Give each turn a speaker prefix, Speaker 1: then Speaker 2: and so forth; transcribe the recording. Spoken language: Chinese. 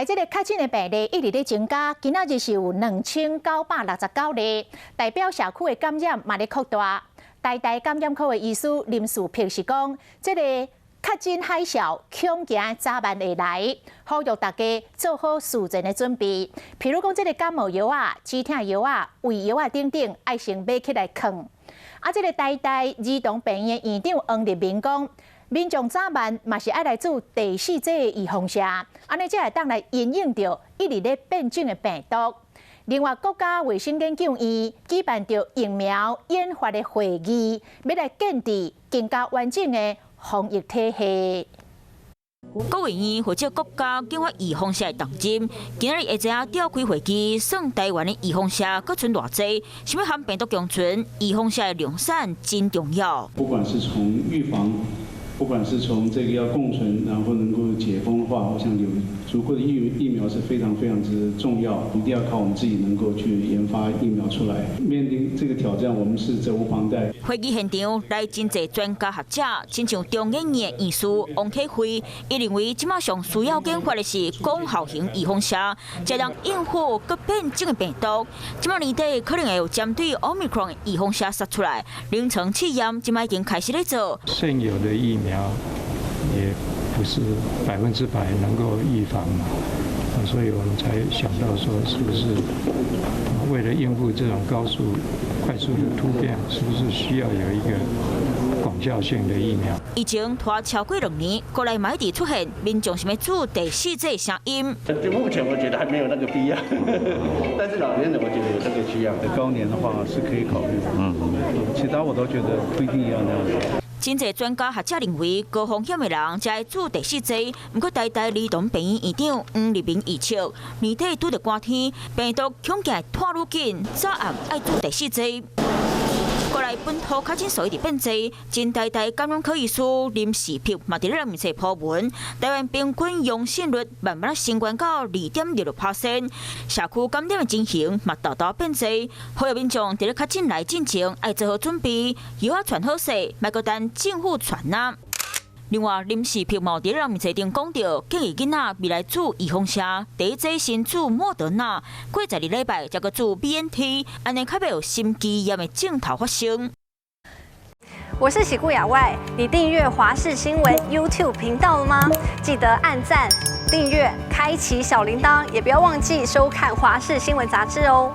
Speaker 1: 台这个确诊的病例一直在增加，今仔日是有2969例，代表社区的感染嘛咧扩大。台大感染科的医师林树平是讲，这个确诊海啸恐惊早晚会来，呼吁大家做好事前的准备。譬如讲，这个感冒药啊、止痛药啊、胃药啊等等，爱先买起来藏。这个台大儿童病院院长王立明讲，民众早晚嘛是爱来做第四剂的预防针，安尼才会当来因应着一直咧变种的病毒。另外，国家卫生研究院举办着疫苗研发的会议，要来建立更加完整的防疫体系。
Speaker 2: 国卫院或者国家计划预防针的动针，今日会知影召开会议，算台湾的预防针搁存偌济，想要和病毒共存，预防针的量产真重要。
Speaker 3: 不管是从预防，不管是从这个要共存，然后能够解封的话，我想有足够的疫苗是非常非常之重要，一定要靠我们自己能够去研发疫苗出来。面临这个挑战，我们是责无旁贷。
Speaker 2: 会议现场来真侪专家学者，亲像中研院的院士王启辉，伊认为即马上需要研发的是功效型预防针，才能应付各变种的病毒。即马年底可能会有针对 Omicron 的预防针杀出来，临床试验即马已经开始咧做。
Speaker 4: 现有的疫苗也不是100%能够预防嘛，所以我们才想到说，是不是为了应付这种高速、快速的突变，是不是需要有一个广效性的疫苗？
Speaker 2: 疫情拖超过2年，国内买地出现民众想要做第四剂声音。
Speaker 5: 就目前我觉得还没有那个必要，但是老年人我觉得有这个需要。
Speaker 3: 高年的话是可以考虑的，其他我都觉得不一定要那样。
Speaker 2: 真侪专家学者认为，高风险的人才会做第四剂。不过，台大儿童病院院长黄立明预测，年底拄着寒天，病毒恐惊会拖愈紧，早暗爱做第四剂。国内本土确诊数一直变多，前台大感染科医师林世平嘛伫咧人面册铺文，台湾平均阳性率慢慢升悬到2.66%，社区感染的情形嘛大大变多。呼吁民众伫咧确诊来进前，爱做好准备，药啊传好势，莫阁等政府传啊。另外，林世平嘛伫咧人面册顶讲到，建议囡仔未来做预防针，第一剂先做莫德纳，过12礼拜再个做 BNT， 安尼较袂有心肌炎的症头发生。
Speaker 6: 我是喜顾亚外，你订阅华视新闻 YouTube 频道了吗？记得按赞、订阅、开启小铃铛，也不要忘记收看华视新闻杂志哦。